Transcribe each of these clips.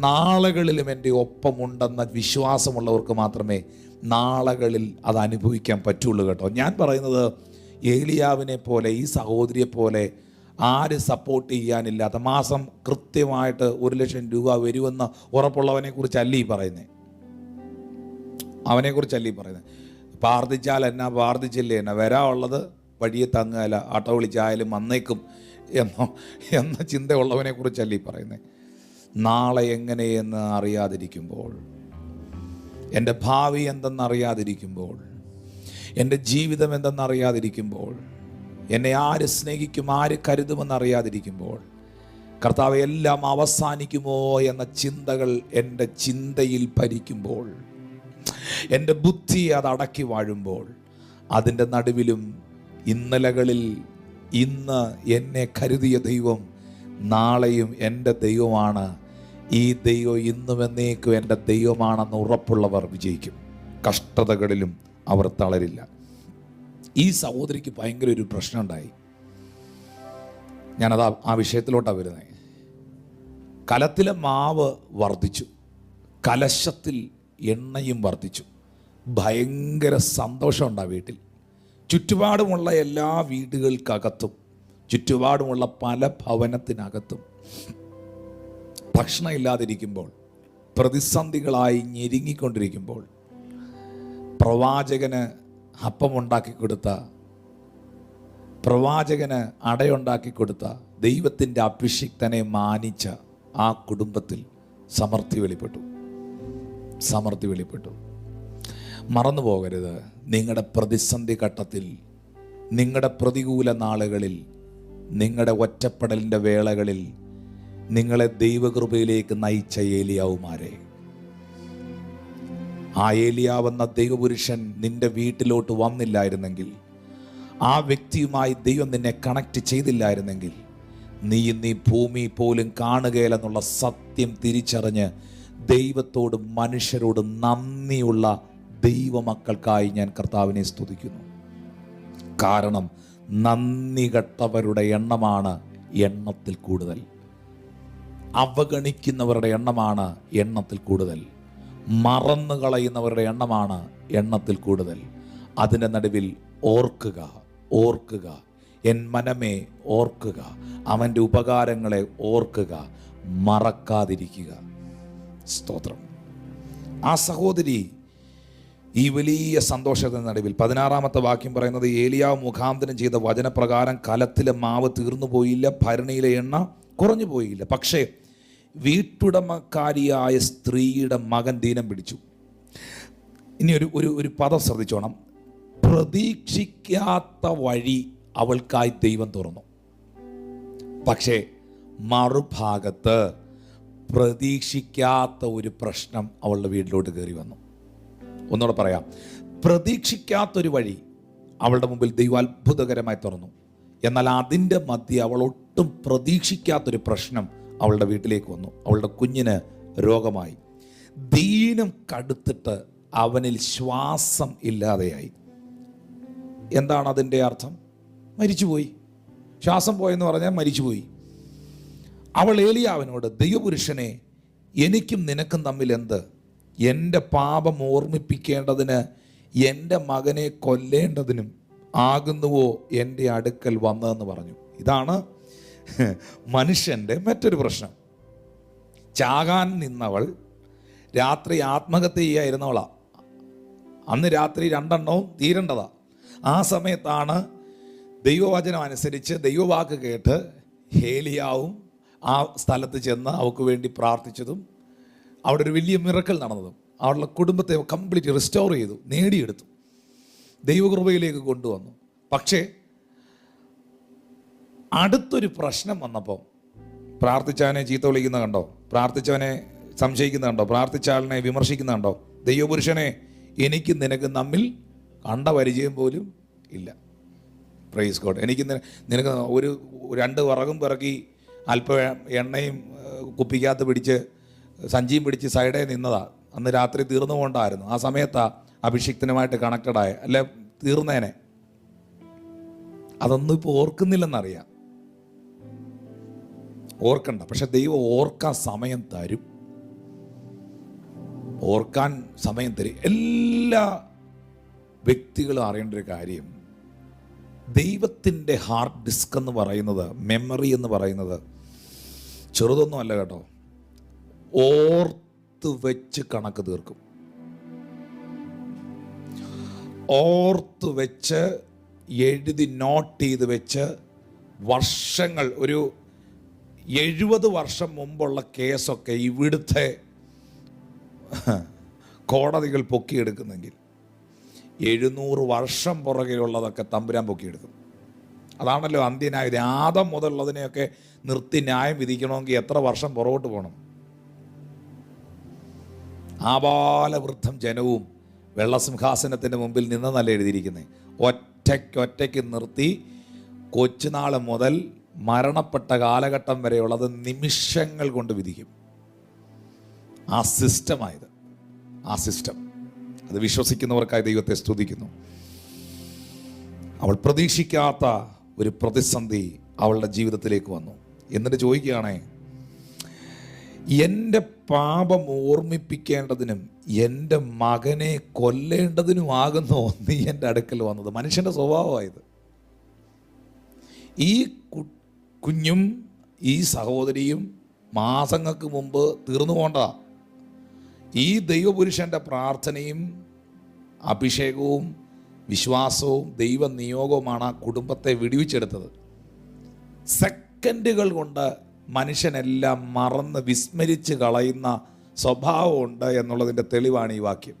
നാളുകളിലും എൻ്റെ ഒപ്പമുണ്ടെന്ന വിശ്വാസമുള്ളവർക്ക് മാത്രമേ നാളുകളിൽ അത് അനുഭവിക്കാൻ പറ്റുള്ളൂ കേട്ടോ. ഞാൻ പറയുന്നത് ഏലിയാവിനെ പോലെ, ഈ സഹോദരിയെ പോലെ ആര് സപ്പോർട്ട് ചെയ്യാനില്ലാത്ത, മാസം കൃത്യമായിട്ട് 1,00,000 രൂപ വരുമെന്ന് ഉറപ്പുള്ളവനെ കുറിച്ചല്ല ഈ പറയുന്നത്. അവനെക്കുറിച്ചല്ല ഈ പറയുന്നത്. പ്രാർത്ഥിച്ചാൽ എന്നാ, പ്രാർത്ഥിച്ചില്ലേ എന്നാ, വരാനുള്ളത് വഴിയെ തങ്ങുകയില്ല, ആട്ടോ വിളിച്ചായാലും വന്നേക്കും എന്ന ചിന്തയുള്ളവനെ കുറിച്ചല്ല ഈ പറയുന്നത്. നാളെ എങ്ങനെയെന്ന് അറിയാതിരിക്കുമ്പോൾ, എൻ്റെ ഭാവി എന്തെന്നറിയാതിരിക്കുമ്പോൾ, എൻ്റെ ജീവിതം എന്തെന്നറിയാതിരിക്കുമ്പോൾ, എന്നെ ആര് സ്നേഹിക്കും, ആര് കരുതുമെന്നറിയാതിരിക്കുമ്പോൾ, കർത്താവ് എല്ലാം അവസാനിക്കുമോ എന്ന ചിന്തകൾ എൻ്റെ ചിന്തയിൽ ഭരിക്കുമ്പോൾ, എൻ്റെ ബുദ്ധി അത് അടക്കി വാഴുമ്പോൾ, അതിൻ്റെ നടുവിലും ഇന്നലകളിൽ ഇന്ന് എന്നെ കരുതിയ ദൈവം നാളെയും എൻ്റെ ദൈവമാണ്, ഈ ദൈവം ഇന്നും എന്നേക്കും എൻ്റെ ദൈവമാണെന്ന് ഉറപ്പുള്ളവർ വിജയിക്കും. കഷ്ടതകളിലും അവർ തളരില്ല. ഈ സഹോദരിക്ക് ഭയങ്കര ഒരു പ്രശ്നമുണ്ടായി. ഞാനത് ആ വിഷയത്തിലോട്ടാണ് വരുന്നത്. കലത്തിലെ മാവ് വർദ്ധിച്ചു, കലശത്തിൽ എണ്ണയും വർദ്ധിച്ചു. ഭയങ്കര സന്തോഷമുണ്ട് ആ വീട്ടിൽ. ചുറ്റുപാടുമുള്ള എല്ലാ വീടുകൾക്കകത്തും, ചുറ്റുപാടുമുള്ള പല ഭവനത്തിനകത്തും ഭക്ഷണം ഇല്ലാതിരിക്കുമ്പോൾ, പ്രതിസന്ധികളായി ഞെരുങ്ങിക്കൊണ്ടിരിക്കുമ്പോൾ, പ്രവാചകന് അപ്പമുണ്ടാക്കി കൊടുത്ത, പ്രവാചകന് അടയുണ്ടാക്കി കൊടുത്ത ദൈവത്തിൻ്റെ അഭിഷിക്തനെ മാനിച്ച ആ കുടുംബത്തിൽ സമൃദ്ധി വെളിപ്പെട്ടു. സമൃദ്ധി വെളിപ്പെട്ടു. മറന്നു പോകരുത്, നിങ്ങളുടെ പ്രതിസന്ധി ഘട്ടത്തിൽ, നിങ്ങളുടെ പ്രതികൂല നാളുകളിൽ, നിങ്ങളുടെ ഒറ്റപ്പെടലിൻ്റെ വേളകളിൽ നിങ്ങളെ ദൈവകൃപയിലേക്ക് നയിച്ച ഏലിയാവുമാരെ, ആ ഏലിയാവെന്ന ദൈവപുരുഷൻ നിന്റെ വീട്ടിലോട്ട് വന്നില്ലായിരുന്നെങ്കിൽ, ആ വ്യക്തിയുമായി ദൈവം നിന്നെ കണക്ട് ചെയ്തില്ലായിരുന്നെങ്കിൽ, നീ ഭൂമി പോലും കാണുകയില്ലെന്നുള്ള സത്യം തിരിച്ചറിഞ്ഞ് ദൈവത്തോടും മനുഷ്യരോടും നന്ദിയുള്ള ദൈവമക്കൾക്കായി ഞാൻ കർത്താവിനെ സ്തുതിക്കുന്നു. കാരണം നന്ദി കെട്ടവരുടെ എണ്ണമാണ് എണ്ണത്തിൽ കൂടുതൽ, അവഗണിക്കുന്നവരുടെ എണ്ണമാണ് എണ്ണത്തിൽ കൂടുതൽ, മറന്നു കളയുന്നവരുടെ എണ്ണമാണ് എണ്ണത്തിൽ കൂടുതൽ. അതിൻ്റെ നടുവിൽ ഓർക്കുക, ഓർക്കുക, എൻ മനമേ ഓർക്കുക, അവൻ്റെ ഉപകാരങ്ങളെ ഓർക്കുക, മറക്കാതിരിക്കുക. സ്തോത്രം. ആ സഹോദരി ഈ വലിയ സന്തോഷത്തിന് നടുവിൽ 16-ാമത്തെ വാക്യം പറയുന്നത്, ഏലിയാവ് മുഖാന്തരം ചെയ്ത വചനപ്രകാരം കലത്തിലെ മാവ് തീർന്നു പോയില്ല, ഭരണിയിലെ എണ്ണ കുറഞ്ഞു പോയില്ല. പക്ഷേ വീട്ടുടമക്കാരിയായ സ്ത്രീയുടെ മകൻ ദീനം പിടിച്ചു. ഇനി ഒരു പദം ശ്രദ്ധിച്ചോണം. പ്രതീക്ഷിക്കാത്ത വഴി അവൾക്കായി ദൈവം തുറന്നു. പക്ഷേ മറുഭാഗത്ത് പ്രതീക്ഷിക്കാത്ത ഒരു പ്രശ്നം അവളുടെ വീട്ടിലോട്ട് കയറി വന്നു. ഒന്നുകൂടെ പറയാം. പ്രതീക്ഷിക്കാത്തൊരു വഴി അവളുടെ മുമ്പിൽ ദൈവം അത്ഭുതകരമായി തുറന്നു. എന്നാൽ അതിൻ്റെ മധ്യ അവൾ ഒട്ടും പ്രതീക്ഷിക്കാത്തൊരു പ്രശ്നം അവളുടെ വീട്ടിലേക്ക് വന്നു. അവളുടെ കുഞ്ഞിന് രോഗമായി. ദീനം കടുത്തിട്ട് അവനിൽ ശ്വാസം ഇല്ലാതെയായി. എന്താണ് അതിൻ്റെ അർത്ഥം? മരിച്ചുപോയി. ശ്വാസം പോയെന്ന് പറഞ്ഞാൽ മരിച്ചുപോയി. അവൾ ഏലിയാവിനോട്, ദൈവപുരുഷനെ, എനിക്കും നിനക്കും തമ്മിൽ എന്ത്? എൻ്റെ പാപം ഓർമ്മിപ്പിക്കേണ്ടതിന് എൻ്റെ മകനെ കൊല്ലേണ്ടതിനും ആകുന്നുവോ എൻ്റെ അടുക്കൽ വന്നതെന്ന് പറഞ്ഞു. ഇതാണ് മനുഷ്യൻ്റെ മറ്റൊരു പ്രശ്നം. ചാകാൻ നിന്നവൾ രാത്രി ആത്മഹത്യ ചെയ്യായിരുന്നവളാ. അന്ന് രാത്രി 2 എണ്ണവും തീരേണ്ടതാ. ആ സമയത്താണ് ദൈവവചനം അനുസരിച്ച് ദൈവവാക്ക് കേട്ട് ഏലിയാവും ആ സ്ഥലത്ത് ചെന്ന് അവൾക്ക് വേണ്ടി പ്രാർത്ഥിച്ചതും അവിടെ ഒരു വലിയ മിറക്കൽ നടന്നതും അവളുടെ കുടുംബത്തെ കംപ്ലീറ്റ് റിസ്റ്റോർ ചെയ്തു, നേടിയെടുത്തു, ദൈവകൃപയിലേക്ക് കൊണ്ടുവന്നു. പക്ഷേ അടുത്തൊരു പ്രശ്നം വന്നപ്പോൾ പ്രാർത്ഥിച്ചവനെ ചീത്ത വിളിക്കുന്ന കണ്ടോ, പ്രാർത്ഥിച്ചവനെ സംശയിക്കുന്ന കണ്ടോ, പ്രാർത്ഥിച്ചാളിനെ വിമർശിക്കുന്ന കണ്ടോ? ദൈവപുരുഷനെ, എനിക്ക് നിനക്ക് തമ്മിൽ കണ്ട പരിചയം പോലും ഇല്ല. Praise God. എനിക്ക് നിനക്ക് 2 വിറകും പിറക്കി അല്പം എണ്ണയും കുപ്പിക്കകത്ത് പിടിച്ച് സഞ്ചിയും പിടിച്ച് സൈഡേ നിന്നതാ. അന്ന് രാത്രി തീർന്നു കൊണ്ടായിരുന്നു. ആ സമയത്താണ് അഭിഷിക്തനുമായിട്ട് കണക്റ്റഡായ, അല്ലെ തീർന്നേനെ. അതൊന്നും ഇപ്പോൾ ഓർക്കുന്നില്ലെന്നറിയാം. ഓർക്കണ്ട. പക്ഷെ ദൈവം ഓർക്കാൻ സമയം തരും. ഓർക്കാൻ സമയം തരും. എല്ലാ വ്യക്തികളും അറിയേണ്ട ഒരു കാര്യം, ദൈവത്തിൻ്റെ ഹാർഡ് ഡിസ്ക് എന്ന് പറയുന്നത്, മെമ്മറി എന്ന് പറയുന്നത് ചെറുതൊന്നും അല്ല കേട്ടോ. ഓർത്ത് വെച്ച് കണക്ക് തീർക്കും. ഓർത്ത് വെച്ച് എഴുതി നോട്ട് ചെയ്ത് വെച്ച് വർഷങ്ങൾ, ഒരു 70 വർഷം മുമ്പുള്ള കേസൊക്കെ ഇവിടുത്തെ കോടതികൾ പൊക്കിയെടുക്കുന്നെങ്കിൽ 700 വർഷം പുറകെയുള്ളതൊക്കെ തമ്പുരാൻ പൊക്കിയെടുക്കും. അതാണല്ലോ അന്ത്യന്യായം. ആദം മുതലുള്ളതിനെയൊക്കെ നിർത്തി ന്യായം വിധിക്കണമെങ്കിൽ എത്ര വർഷം പുറകോട്ട് പോകണം? ആബാലവൃദ്ധം ജനവും വെള്ളസിംഹാസനത്തിൻ്റെ മുമ്പിൽ നിന്നെന്നല്ല എഴുതിയിരിക്കുന്നത്. ഒറ്റയ്ക്ക് നിർത്തി കൊച്ചുനാൾ മുതൽ മരണപ്പെട്ട കാലഘട്ടം വരെയുള്ളത് നിമിഷങ്ങൾ കൊണ്ട് വിധിക്കും. ആ സിസ്റ്റമായത്, ആ സിസ്റ്റം. അത് വിശ്വസിക്കുന്നവർക്കായി ദൈവത്തെ സ്തുതിക്കുന്നു. അവൾ പ്രതീക്ഷിക്കാത്ത ഒരു പ്രതിസന്ധി അവളുടെ ജീവിതത്തിലേക്ക് വന്നു. എന്നിട്ട് ചോദിക്കുകയാണേ, എൻ്റെ പാപം ഓർമ്മിപ്പിക്കേണ്ടതിനും എൻ്റെ മകനെ കൊല്ലേണ്ടതിനുമാകുന്നോ നീ എൻ്റെ അടുക്കൽ വന്നത്? മനുഷ്യൻ്റെ സ്വഭാവമായത്. ഈ കുഞ്ഞും ഈ സഹോദരിയും മാസങ്ങൾക്ക് മുമ്പ് തീർന്നു പോണ്ട. ഈ ദൈവപുരുഷൻ്റെ പ്രാർത്ഥനയും അഭിഷേകവും വിശ്വാസവും ദൈവ നിയോഗവുമാണ് ആ കുടുംബത്തെ വിടുവിച്ചെടുത്തത്. സെക്കൻഡുകൾ കൊണ്ട് മനുഷ്യനെല്ലാം മറന്ന് വിസ്മരിച്ച് കളയുന്ന സ്വഭാവമുണ്ട് എന്നുള്ളതിൻ്റെ തെളിവാണ് ഈ വാക്യം.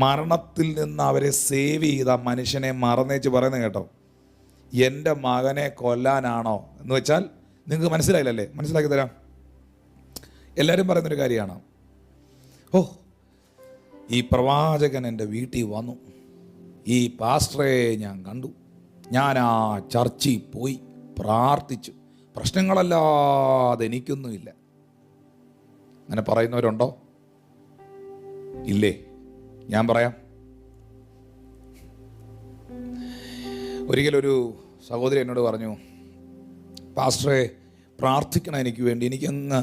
മരണത്തിൽ നിന്ന് അവരെ സേവ് ചെയ്ത മനുഷ്യനെ മറന്നേച്ച് പറയുന്നത് കേട്ടോ. എൻ്റെ മകനെ കൊല്ലാനാണോ എന്ന് വെച്ചാൽ നിങ്ങൾക്ക് മനസ്സിലായില്ലല്ലേ? മനസ്സിലാക്കി തരാം. എല്ലാവരും പറയുന്നൊരു കാര്യമാണ്, ഓ ഈ പ്രവാചകൻ എൻ്റെ വീട്ടിൽ വന്നു, ഈ പാസ്റ്ററെ ഞാൻ കണ്ടു, ഞാൻ ആ ചർച്ചിൽ പോയി പ്രാർത്ഥിച്ചു, പ്രശ്നങ്ങളല്ലാതെ എനിക്കൊന്നുമില്ല. അങ്ങനെ പറയുന്നവരുണ്ടോ? ഇല്ലേ? ഞാൻ പറയാം. ഒരിക്കലൊരു സഹോദരി എന്നോട് പറഞ്ഞു, പാസ്റ്ററെ പ്രാർത്ഥിക്കണം എനിക്ക് വേണ്ടി, എനിക്കങ്ങ്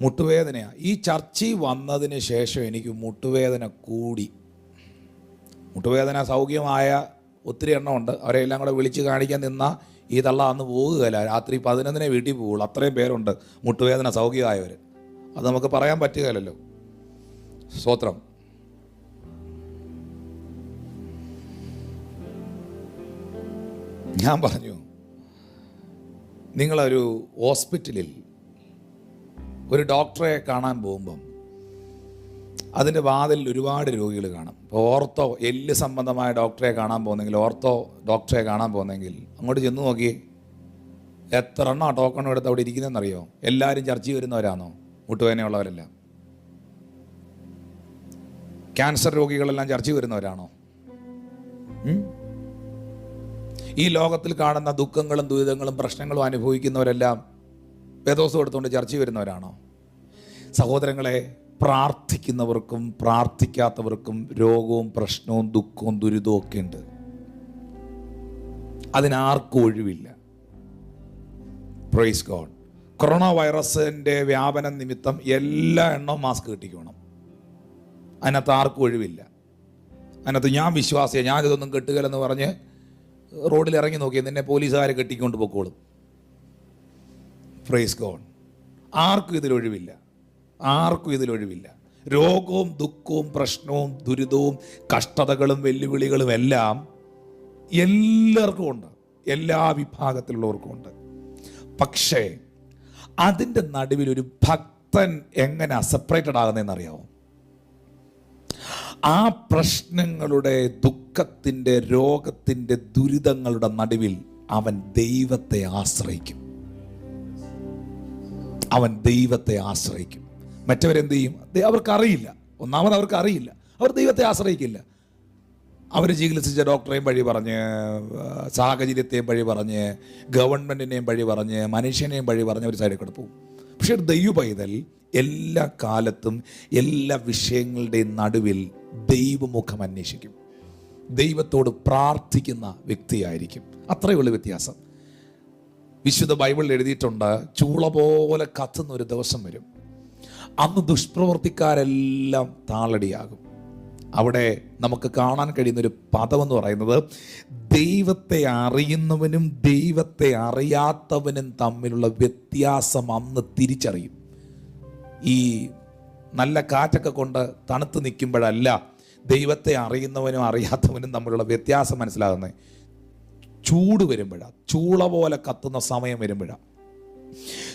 മുട്ടുവേദനയാണ്. ഈ ചർച്ചിൽ വന്നതിന് ശേഷം എനിക്ക് മുട്ടുവേദന കൂടി. മുട്ടുവേദന സൗഖ്യമായ ഒത്തിരി എണ്ണമുണ്ട്. അവരെല്ലാം കൂടെ വിളിച്ച് കാണിക്കാൻ നിന്നാൽ ഈ തള്ള അന്ന് പോകുകയില്ല. രാത്രി 11 വീട്ടിൽ പോകുള്ളൂ. അത്രയും പേരുണ്ട് മുട്ടുവേദന സൗഖ്യമായവർ. അത് നമുക്ക് പറയാൻ പറ്റുകയില്ലല്ലോ. സ്തോത്രം. ഞാൻ പറഞ്ഞു, നിങ്ങളൊരു ഹോസ്പിറ്റലിൽ ഒരു ഡോക്ടറെ കാണാൻ പോകുമ്പം അതിൻ്റെ വാതിലിൽ ഒരുപാട് രോഗികൾ കാണും. ഇപ്പോൾ ഓർത്തോ എല്ല് സംബന്ധമായ ഡോക്ടറെ കാണാൻ പോകുന്നെങ്കിൽ, ഓർത്തോ ഡോക്ടറെ കാണാൻ പോകുന്നെങ്കിൽ അങ്ങോട്ട് ചെന്ന് നോക്കിയേ, എത്ര എണ്ണം ടോക്കൺ എടുത്ത് അവിടെ ഇരിക്കുന്നതെന്നറിയോ? എല്ലാവരും ചർച്ചയിൽ വരുന്നവരാണോ? മുട്ടുവേദനയുള്ളവരെല്ലാം. ക്യാൻസർ രോഗികളെല്ലാം ചർച്ചയിൽ വരുന്നവരാണോ? ഈ ലോകത്തിൽ കാണുന്ന ദുഃഖങ്ങളും ദുരിതങ്ങളും പ്രശ്നങ്ങളും അനുഭവിക്കുന്നവരെല്ലാം വേദോസം എടുത്തുകൊണ്ട് ചർച്ചയിൽ വരുന്നവരാണോ? സഹോദരങ്ങളെ, പ്രാർത്ഥിക്കുന്നവർക്കും പ്രാർത്ഥിക്കാത്തവർക്കും രോഗവും പ്രശ്നവും ദുഃഖവും ദുരിതവും ഒക്കെ ഉണ്ട്. അതിനാർക്കും ഒഴിവില്ല. Praise God. കൊറോണ വൈറസിൻ്റെ വ്യാപനം നിമിത്തം എല്ലാ എണ്ണവും മാസ്ക് കെട്ടിക്കണം. അതിനകത്ത് ആർക്കും ഒഴിവില്ല. അതിനകത്ത് ഞാൻ വിശ്വാസിയാണ്, ഞാനിതൊന്നും കെട്ടുകയില്ലെന്ന് പറഞ്ഞ് റോഡിൽ ഇറങ്ങി നോക്കിയാൽ നിന്നെ പോലീസുകാരെ കെട്ടിക്കൊണ്ട് പൊക്കോളും. Praise God. ആർക്കും ഇതിലൊഴിവില്ല. ആർക്കും ഇതിലൊഴിവില്ല. രോഗവും ദുഃഖവും പ്രശ്നവും ദുരിതവും കഷ്ടതകളും വെല്ലുവിളികളും എല്ലാം എല്ലാവർക്കും ഉണ്ട്, എല്ലാ വിഭാഗത്തിലുള്ളവർക്കും ഉണ്ട്. പക്ഷേ അതിൻ്റെ നടുവിൽ ഒരു ഭക്തൻ എങ്ങനെ സെപ്പറേറ്റഡ് ആകുന്നതെന്നറിയാമോ? ആ പ്രശ്നങ്ങളുടെ, ദുഃഖത്തിൻ്റെ, രോഗത്തിൻ്റെ, ദുരിതങ്ങളുടെ നടുവിൽ അവൻ ദൈവത്തെ ആശ്രയിക്കും. അവൻ ദൈവത്തെ ആശ്രയിക്കും. മറ്റവരെന്ത് ചെയ്യും? അവർക്കറിയില്ല. ഒന്നാമത് അവർക്കറിയില്ല. അവർ ദൈവത്തെ ആശ്രയിക്കില്ല. അവർ ചികിത്സിച്ച ഡോക്ടറെയും വഴി പറഞ്ഞ്, സാഹചര്യത്തെയും വഴി പറഞ്ഞ്, ഗവൺമെൻറ്റിനെയും വഴി പറഞ്ഞ്, മനുഷ്യനെയും വഴി പറഞ്ഞ് ഒരു സൈഡിൽ കൂടെ പോകും. പക്ഷേ ഒരു ദൈവ പൈതൽ എല്ലാ കാലത്തും എല്ലാ വിഷയങ്ങളുടെയും നടുവിൽ ദൈവമുഖം അന്വേഷിക്കും. ദൈവത്തോട് പ്രാർത്ഥിക്കുന്ന വ്യക്തിയായിരിക്കും. അത്രയേ ഉള്ളൂ വ്യത്യാസം. വിശുദ്ധ ബൈബിളിൽ എഴുതിയിട്ടുണ്ട്, ചൂള പോലെ കത്തുന്ന ഒരു ദിവസം വരും. അന്ന് ദുഷ്പ്രവർത്തിക്കാരെല്ലാം താളടിയാകും. അവിടെ നമുക്ക് കാണാൻ കഴിയുന്നൊരു പദമെന്ന് പറയുന്നത്, ദൈവത്തെ അറിയുന്നവനും ദൈവത്തെ അറിയാത്തവനും തമ്മിലുള്ള വ്യത്യാസം അന്ന് തിരിച്ചറിയും. ഈ നല്ല കാറ്റൊക്കെ കൊണ്ട് തണുത്ത് നിൽക്കുമ്പോഴല്ല ദൈവത്തെ അറിയുന്നവനും അറിയാത്തവനും തമ്മിലുള്ള വ്യത്യാസം മനസ്സിലാകുന്നത്. ചൂട് വരുമ്പോഴാണ്, ചൂള പോലെ കത്തുന്ന സമയം വരുമ്പോഴാണ്.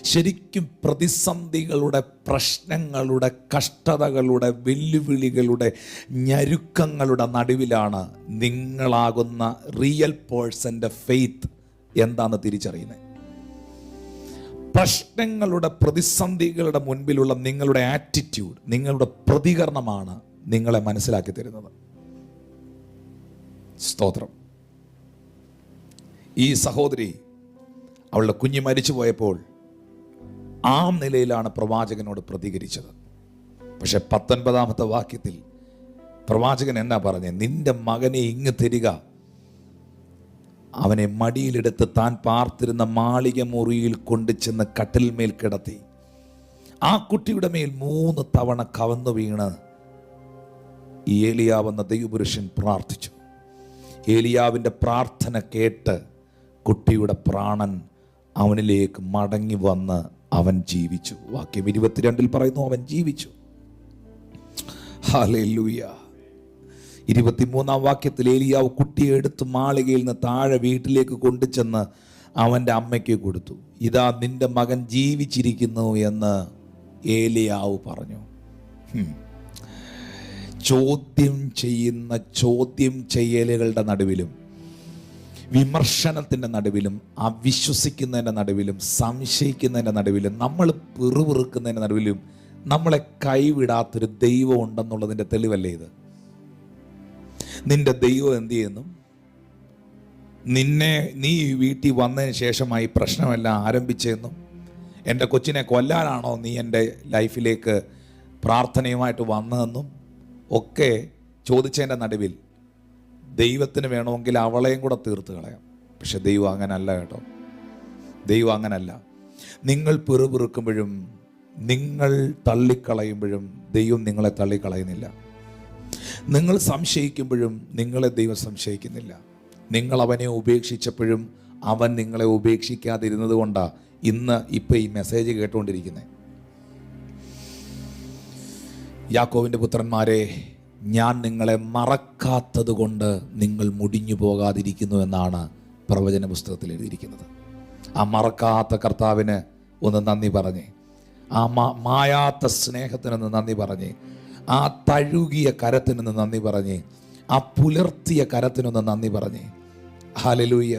ശരിക്കും പ്രതിസന്ധികളുടെ, പ്രശ്നങ്ങളുടെ, കഷ്ടതകളുടെ, വെല്ലുവിളികളുടെ, ഞെരുക്കങ്ങളുടെ നടുവിലാണ് നിങ്ങളാകുന്ന റിയൽ പേഴ്സൻ്റെ ഫെയ്ത്ത് എന്താണെന്ന് തിരിച്ചറിയുന്നത്. പ്രശ്നങ്ങളുടെ, പ്രതിസന്ധികളുടെ മുൻപിലുള്ള നിങ്ങളുടെ ആറ്റിറ്റ്യൂഡ്, നിങ്ങളുടെ പ്രതികരണമാണ് നിങ്ങളെ മനസ്സിലാക്കി തരുന്നത്. സ്തോത്രം. ഈ സഹോദരി അവളുടെ കുഞ്ഞ് മരിച്ചു പോയപ്പോൾ ആ നിലയിലാണ് പ്രവാചകനോട് പ്രതികരിച്ചത്. പക്ഷെ 19-ാമത്തെ വാക്യത്തിൽ പ്രവാചകൻ എന്നാ പറഞ്ഞത്? നിന്റെ മകനെ ഇങ്ങ് തരിക. അവനെ മടിയിലെടുത്ത് താൻ പാർത്തിരുന്ന മാളിക മുറിയിൽ കൊണ്ടു ചെന്ന് കട്ടിൽമേൽ കിടത്തി. ആ കുട്ടിയുടെ മേൽ 3 തവണ കവന്നു വീണ് ഏലിയാവെന്ന ദൈവപുരുഷൻ പ്രാർത്ഥിച്ചു. ഏലിയാവിൻ്റെ പ്രാർത്ഥന കേട്ട് കുട്ടിയുടെ പ്രാണൻ അവനിലേക്ക് മടങ്ങി വന്ന് അവൻ ജീവിച്ചു. വാക്യം 22 പറയുന്നു, അവൻ ജീവിച്ചു. ഹല്ലേലൂയ. 23-ാം വാക്യത്തിൽ ഏലിയാവ് കുട്ടിയെ എടുത്ത് മാളികയിൽ നിന്ന് താഴെ വീട്ടിലേക്ക് കൊണ്ടുചെന്ന് അവൻ്റെ അമ്മയ്ക്ക് കൊടുത്തു. ഇതാ നിന്റെ മകൻ ജീവിച്ചിരിക്കുന്നു എന്ന് ഏലിയാവ് പറഞ്ഞു. ചോദ്യം ചെയ്യലുകളുടെ നടുവിലും, വിമർശനത്തിൻ്റെ നടുവിലും, അവിശ്വസിക്കുന്നതിൻ്റെ നടുവിലും, സംശയിക്കുന്നതിൻ്റെ നടുവിലും, നമ്മൾ പിറുപിറുക്കുന്നതിൻ്റെ നടുവിലും നമ്മളെ കൈവിടാത്തൊരു ദൈവം ഉണ്ടെന്നുള്ളതിൻ്റെ തെളിവല്ലേ ഇത്? നിന്റെ ദൈവം എന്ത് ചെയ്യുന്നു? നീ വീട്ടിൽ വന്നതിന് ശേഷമായി പ്രശ്നമെല്ലാം ആരംഭിച്ചെന്നും, എൻ്റെ കൊച്ചിനെ കൊല്ലാനാണോ നീ എൻ്റെ ലൈഫിലേക്ക് പ്രാർത്ഥനയുമായിട്ട് വന്നതെന്നും ഒക്കെ ചോദിച്ചതിൻ്റെ നടുവിൽ ദൈവത്തിന് വേണമെങ്കിൽ അവളെയും കൂടെ തീർത്ത് കളയാം. പക്ഷെ ദൈവം അങ്ങനല്ല കേട്ടോ. ദൈവം അങ്ങനല്ല. നിങ്ങൾ പിറുപിറുക്കുമ്പോഴും നിങ്ങൾ തള്ളിക്കളയുമ്പോഴും ദൈവം നിങ്ങളെ തള്ളിക്കളയുന്നില്ല. നിങ്ങൾ സംശയിക്കുമ്പോഴും നിങ്ങളെ ദൈവം സംശയിക്കുന്നില്ല. നിങ്ങൾ അവനെ ഉപേക്ഷിച്ചപ്പോഴും അവൻ നിങ്ങളെ ഉപേക്ഷിക്കാതിരുന്നത് കൊണ്ടാണ് ഇപ്പം ഈ മെസ്സേജ് കേട്ടുകൊണ്ടിരിക്കുന്നത്. യാക്കോവിൻ്റെ പുത്രന്മാരെ, ഞാൻ നിങ്ങളെ മറക്കാത്തത് കൊണ്ട് നിങ്ങൾ മുടിഞ്ഞു പോകാതിരിക്കുന്നു എന്നാണ് പ്രവചന പുസ്തകത്തിൽ എഴുതിയിരിക്കുന്നത്. ആ മറക്കാത്ത കർത്താവിന് ഒന്ന് നന്ദി പറഞ്ഞേ. ആ മായാത്ത സ്നേഹത്തിനൊന്ന് നന്ദി പറഞ്ഞേ. ആ തഴുകിയ കരത്തിനൊന്ന് നന്ദി പറഞ്ഞേ. ആ പുലർത്തിയ കരത്തിനൊന്ന് നന്ദി പറഞ്ഞേ. ഹല്ലേലൂയ.